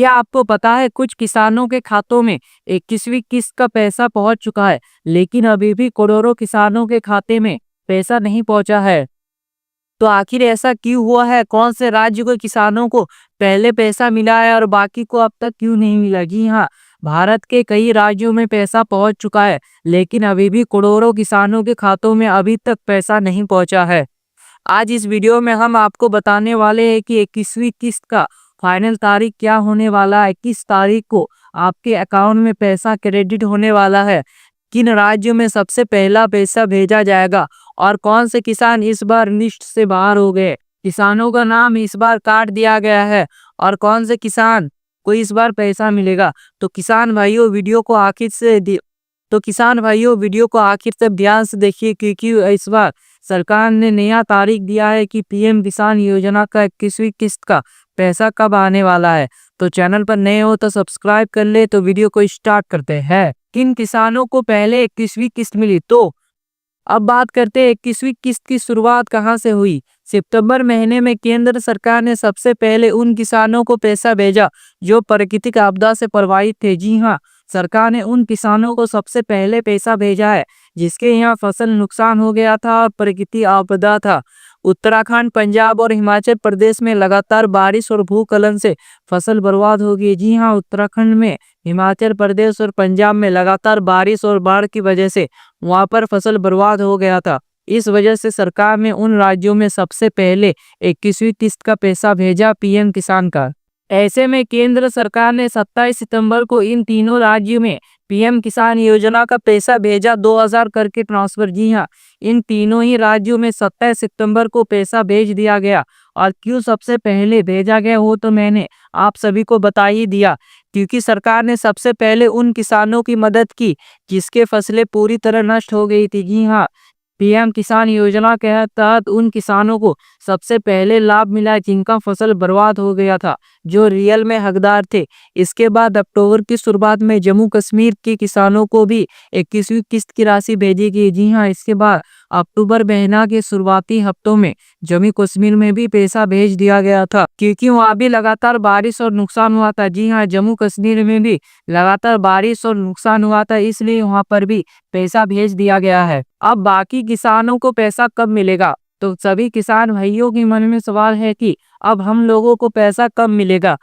क्या आपको पता है कुछ किसानों के खातों में 21वीं किस्त का पैसा पहुंच चुका है, लेकिन अभी भी करोड़ों किसानों के खाते में पैसा नहीं पहुंचा है। तो आखिर ऐसा क्यों हुआ है? कौन से राज्य के किसानों को पहले पैसा मिला है और बाकी को अब तक क्यों नहीं मिला? जी हाँ, भारत के कई राज्यों में पैसा पहुंच चुका है, लेकिन अभी भी करोड़ों किसानों के खातों में अभी तक पैसा नहीं पहुंचा है। आज इस वीडियो में हम आपको बताने वाले हैं कि 21वीं किस्त का फाइनल तारीख क्या होने वाला है, किस तारीख को आपके अकाउंट में पैसा क्रेडिट होने वाला है, किन राज्यों में सबसे पहला पैसा भेजा जाएगा और कौन से किसान इस बार लिस्ट से बाहर हो गए, किसानों का नाम इस बार काट दिया गया है और कौन से किसान को इस बार पैसा मिलेगा। तो किसान भाइयों वीडियो को आखिर तक ध्यान से देखिए, क्योंकि इस बार सरकार ने नया तारीख दिया है कि पीएम किसान योजना का 21वीं किस्त का पैसा कब आने वाला है। तो चैनल पर नए हो तो सब्सक्राइब कर ले। तो वीडियो को स्टार्ट करते हैं। किन किसानों को पहले 21वीं किस्त मिली? तो अब बात करते हैं 21वीं किस्त की शुरुआत कहां से हुई। सितंबर महीने में केंद्र सरकार ने सबसे पहले उन किसानों को पैसा भेजा जो प्राकृतिक आपदा से प्रभावित थे। जी हाँ, सरकार ने उन किसानों को सबसे पहले पैसा भेजा है जिसके यहाँ फसल नुकसान हो गया था और प्राकृतिक आपदा था। उत्तराखंड, पंजाब और हिमाचल प्रदेश में लगातार बारिश और भूस्खलन से फसल बर्बाद हो गई। जी हाँ, उत्तराखंड में, हिमाचल प्रदेश और पंजाब में लगातार बारिश और बाढ़ की वजह से वहां पर फसल बर्बाद हो गया था। इस वजह से सरकार ने उन राज्यों में सबसे पहले 21वीं किस्त का पैसा भेजा, पीएम किसान का। ऐसे में केंद्र सरकार ने 27 सितंबर को इन तीनों राज्यों में पीएम किसान योजना का पैसा भेजा, 2000 करके ट्रांसफर। जी हाँ, इन तीनों ही राज्यों में 27 सितंबर को पैसा भेज दिया गया। और क्यों सबसे पहले भेजा गया हो तो मैंने आप सभी को बता ही दिया, क्योंकि सरकार ने सबसे पहले उन किसानों की मदद की जिसके फसलें पूरी तरह नष्ट हो गई थी। जी हाँ, पीएम किसान योजना के तहत उन किसानों को सबसे पहले लाभ मिला जिनका फसल बर्बाद हो गया था, जो रियल में हकदार थे। इसके बाद अक्टूबर की शुरुआत में जम्मू कश्मीर के किसानों को भी 21वीं किस्त की राशि भेजी गई। जी हाँ, इसके बाद अक्टूबर महीना के शुरुआती हफ्तों में जम्मू कश्मीर में भी पैसा भेज दिया गया था, क्योंकि वहाँ भी लगातार बारिश और नुकसान हुआ था। जी हाँ, जम्मू कश्मीर में भी लगातार बारिश और नुकसान हुआ था, इसलिए वहाँ पर भी पैसा भेज दिया गया है। अब बाकी किसानों को पैसा कब मिलेगा? तो सभी किसान भाइयों के मन में सवाल है कि अब हम लोगों को पैसा कब मिलेगा।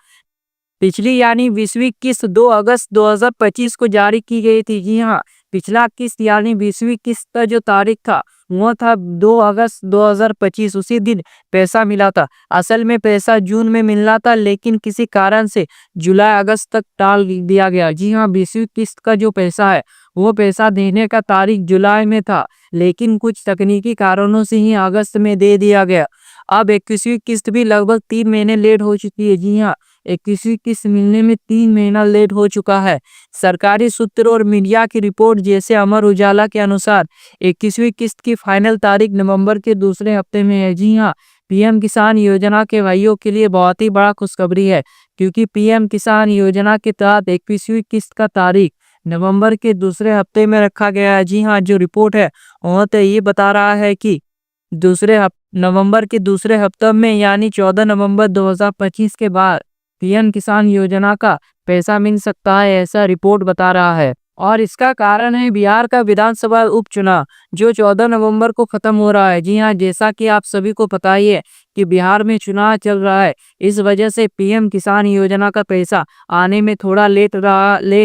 पिछली यानी 20वीं किस्त 2 अगस्त 2025 को जारी की गई थी। जी हाँ, पिछला किस्त यानी 20वीं किस्त का जो तारीख था वो था 2 अगस्त 2025। उसी दिन पैसा मिला था। असल में पैसा जून में मिलना था, लेकिन किसी कारण से जुलाई अगस्त तक टाल दिया गया। जी हाँ, 20वीं किस्त का जो पैसा है वो पैसा देने का तारीख जुलाई में था, लेकिन कुछ तकनीकी कारणों से ही अगस्त में दे दिया गया। अब 21वीं किस्त भी लगभग 3 महीने लेट हो चुकी है। जी हाँ, 21वीं किस्त मिलने में 3 महीना लेट हो चुका है। सरकारी सूत्र और मीडिया की रिपोर्ट जैसे अमर उजाला के अनुसार 21वीं किस्त की फाइनल तारीख नवंबर के दूसरे हफ्ते में है। जी हाँ, पीएम किसान योजना के भाइयों के लिए बहुत ही बड़ा खुशखबरी है, क्योंकि पीएम किसान योजना के तहत 21वीं किस्त का तारीख नवंबर के दूसरे हफ्ते में रखा गया है। जी हाँ, जो रिपोर्ट है वह तो ये बता रहा है कि नवंबर के दूसरे हफ्ते में यानी 14 नवंबर 2025 के बाद पीएम किसान योजना का पैसा मिल सकता है, ऐसा रिपोर्ट बता रहा है। और इसका कारण है बिहार का विधानसभा उपचुनाव जो 14 नवंबर को खत्म हो रहा है। जी हाँ, जैसा कि आप सभी को पता ही है कि बिहार में चुनाव चल रहा है, इस वजह से पीएम किसान योजना का पैसा आने में थोड़ा लेट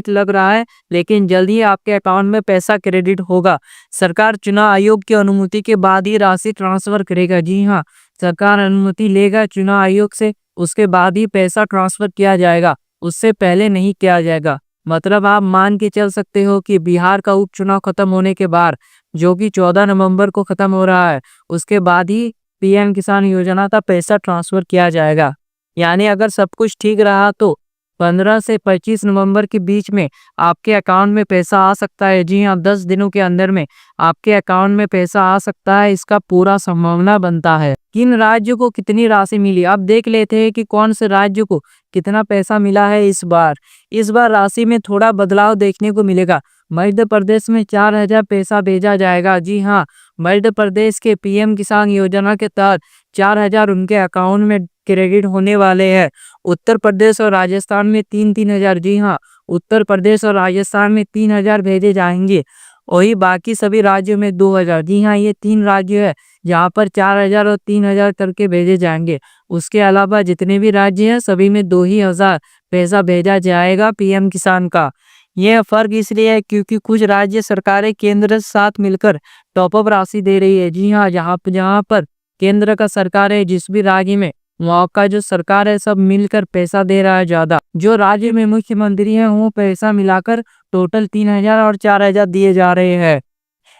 लग रहा है, लेकिन जल्द ही आपके अकाउंट में पैसा क्रेडिट होगा। सरकार चुनाव आयोग की अनुमति के बाद ही राशि ट्रांसफर करेगा। जी हाँ, सरकार अनुमति लेगा चुनाव आयोग से, उसके बाद ही पैसा ट्रांसफर किया जाएगा, उससे पहले नहीं किया जाएगा। मतलब आप मान के चल सकते हो कि बिहार का उपचुनाव खत्म होने के बाद, जो कि 14 नवंबर को खत्म हो रहा है, उसके बाद ही पीएम किसान योजना का पैसा ट्रांसफर किया जाएगा। यानी अगर सब कुछ ठीक रहा तो 15 से 25 नवंबर के बीच में आपके अकाउंट में पैसा आ सकता है। जी हाँ, 10 दिनों के अंदर में आपके अकाउंट में पैसा आ सकता है, इसका पूरा संभावना बनता है। किन राज्यों को कितनी राशि मिली, अब देख लेते हैं कि कौन से राज्य को कितना पैसा मिला है इस बार। इस बार राशि में थोड़ा बदलाव देखने को मिलेगा। मध्य प्रदेश में 4000 पैसा भेजा जाएगा। जी हाँ, मध्य प्रदेश के पीएम किसान योजना के तहत 4000 उनके अकाउंट में क्रेडिट होने वाले हैं। उत्तर प्रदेश और राजस्थान में 3-3 हज़ार, जी हाँ, उत्तर प्रदेश और राजस्थान में 3 हज़ार भेजे जाएंगे। वही बाकी सभी राज्यों में 2 हज़ार, जी हाँ, ये 3 राज्य है जहाँ पर 4 हज़ार और 3 हज़ार करके भेजे जाएंगे। उसके अलावा जितने भी राज्य हैं सभी में 2 ही हज़ार पैसा भेजा जाएगा पीएम किसान का। यह फर्क इसलिए है क्योंकि कुछ राज्य सरकारें केंद्र के साथ मिलकर टॉप अप राशि दे रही है। जी हाँ, जहाँ जहाँ पर केंद्र का सरकार है, जिस भी राज्य में वहाँ का जो सरकार है सब मिलकर पैसा दे रहा है ज्यादा। जो राज्य में मुख्यमंत्री है वो पैसा मिलाकर टोटल 3 हज़ार और 4 हज़ार दिए जा रहे हैं।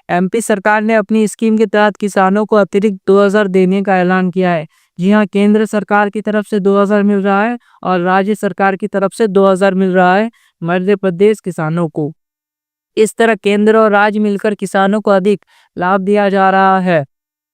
एमपी सरकार ने अपनी स्कीम के तहत किसानों को अतिरिक्त 2 हज़ार देने का ऐलान किया है। जी हाँ, केंद्र सरकार की तरफ से 2 हज़ार मिल रहा है और राज्य सरकार की तरफ से 2 हज़ार मिल रहा है मध्य प्रदेश किसानों को। इस तरह केंद्र और राज्य मिलकर किसानों को अधिक लाभ दिया जा रहा है।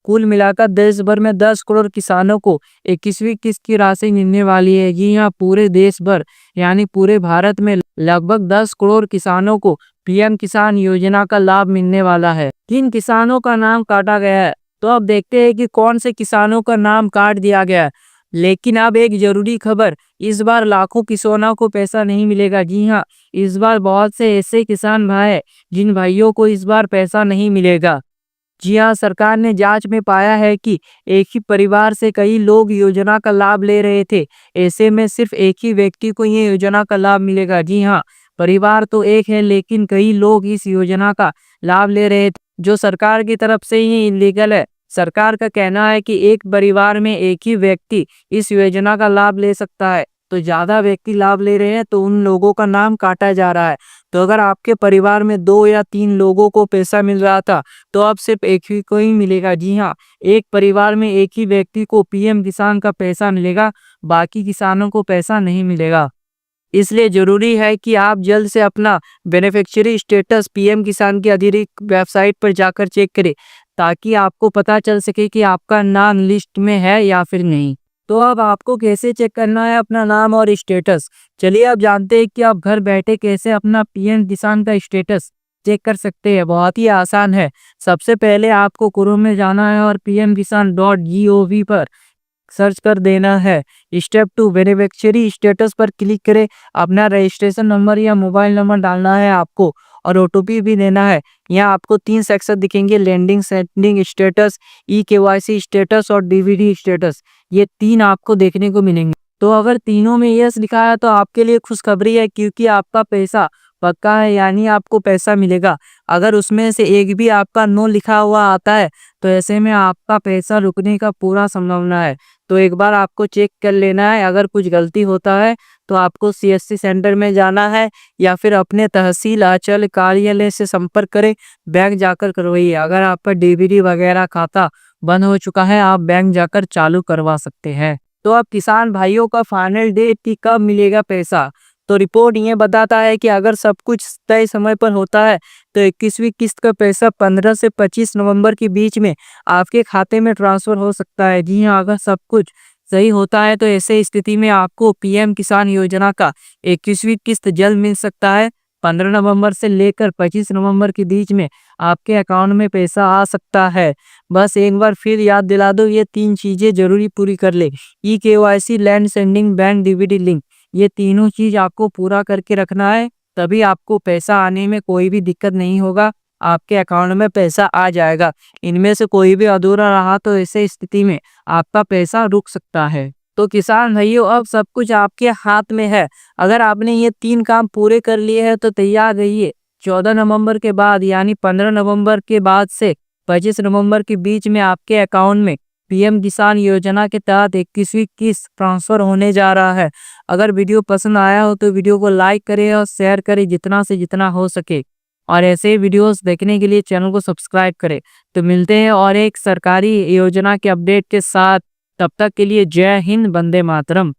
कुल मिलाकर देश भर में 10 करोड़ किसानों को 21वीं किस्त की राशि मिलने वाली है। जी हाँ, पूरे देश भर यानी पूरे भारत में लगभग 10 करोड़ किसानों को पीएम किसान योजना का लाभ मिलने वाला है। किन किसानों का नाम काटा गया है, तो अब देखते हैं कि कौन से किसानों का नाम काट दिया गया है। लेकिन अब एक जरूरी खबर, इस बार लाखों किसानों को पैसा नहीं मिलेगा। जी हाँ, इस बार बहुत से ऐसे किसान भाई हैं जिन भाइयों को इस बार पैसा नहीं मिलेगा। जी हाँ, सरकार ने जांच में पाया है कि एक ही परिवार से कई लोग योजना का लाभ ले रहे थे। ऐसे में सिर्फ एक ही व्यक्ति को ये योजना का लाभ मिलेगा। जी हाँ, परिवार तो एक है लेकिन कई लोग इस योजना का लाभ ले रहे थे, जो सरकार की तरफ से ही इलीगल है। सरकार का कहना है कि एक परिवार में एक ही व्यक्ति इस योजना का लाभ ले सकता है, तो ज्यादा व्यक्ति लाभ ले रहे हैं तो उन लोगों का नाम काटा जा रहा है। तो अगर आपके परिवार में 2 या 3 लोगों को पैसा मिल रहा था तो अब सिर्फ एक ही को ही मिलेगा। जी हाँ, एक परिवार में एक ही व्यक्ति को पीएम किसान का पैसा मिलेगा, बाकी किसानों को पैसा नहीं मिलेगा। इसलिए जरूरी है कि आप जल्द से अपना बेनिफिशियरी स्टेटस पीएम किसान की अधिकृत वेबसाइट पर जाकर चेक करें, ताकि आपको पता चल सके कि आपका नाम लिस्ट में है या फिर नहीं। तो अब आपको कैसे चेक करना है अपना नाम और स्टेटस, चलिए अब जानते हैं कि आप घर बैठे कैसे अपना पीएम किसान का स्टेटस चेक कर सकते हैं। बहुत ही आसान है। सबसे पहले आपको क्रोम में जाना है और pmkisan.gov पर सर्च कर देना है। स्टेप 2, बेनिफिशियरी स्टेटस पर क्लिक करें। अपना रजिस्ट्रेशन नंबर या मोबाइल नंबर डालना है आपको और ओटीपी भी देना है। यहाँ आपको 3 सेक्शन दिखेंगे, landing sending status, e KYC status और डीवीडी स्टेटस। ये 3 आपको देखने को मिलेंगे। तो अगर तीनों में यस लिखा है तो आपके लिए खुशखबरी है, क्योंकि आपका पैसा पक्का है, यानी आपको पैसा मिलेगा। अगर उसमें से एक भी आपका नो लिखा हुआ आता है तो ऐसे में आपका पैसा रुकने का पूरा संभावना है। तो एक बार आपको चेक कर लेना है। अगर कुछ गलती होता है तो आपको सीएससी सेंटर में जाना है या फिर अपने तहसील अंचल कार्यालय से संपर्क करें, बैंक जाकर करवाइए। अगर आपका डीवीडी वगैरह खाता बंद हो चुका है, आप बैंक जाकर चालू करवा सकते हैं। तो अब किसान भाइयों का फाइनल डेट कि कब मिलेगा पैसा, तो रिपोर्ट ये बताता है कि अगर सब कुछ तय समय पर होता है तो 21वीं किस्त का पैसा 15 से 25 नवंबर के बीच में आपके खाते में ट्रांसफर हो सकता है। जी हाँ, अगर सब कुछ सही होता है तो ऐसे स्थिति में आपको पीएम किसान योजना का 21वीं किस्त जल्द मिल सकता है। 15 नवंबर से लेकर 25 नवंबर के बीच में आपके अकाउंट में पैसा आ सकता है। बस एक बार फिर याद दिला दो, ये 3 चीजें जरूरी पूरी कर ले। E-KYC, land sending, bank DVD link, ये तीनों चीज आपको पूरा करके रखना है, तभी आपको पैसा आने में कोई भी दिक्कत नहीं होगा, आपके अकाउंट में पैसा आ जाएगा। इनमें से कोई भी अधूरा रहा तो ऐसे स्थिति में आपका पैसा रुक सकता है। तो किसान भाइयों, अब सब कुछ आपके हाथ में है। अगर आपने ये 3 काम पूरे कर लिए हैं तो तैयार रहिए। 14 नवंबर के बाद यानी 15 नवंबर के बाद से 25 नवंबर के बीच में आपके अकाउंट में पीएम किसान योजना के तहत 21वीं किस्त ट्रांसफर होने जा रहा है। अगर वीडियो पसंद आया हो तो वीडियो को लाइक करें और शेयर करें जितना से जितना हो सके, और ऐसे वीडियोस देखने के लिए चैनल को सब्सक्राइब करें। तो मिलते हैं और एक सरकारी योजना के अपडेट के साथ। तब तक के लिए जय हिंद, वंदे मातरम।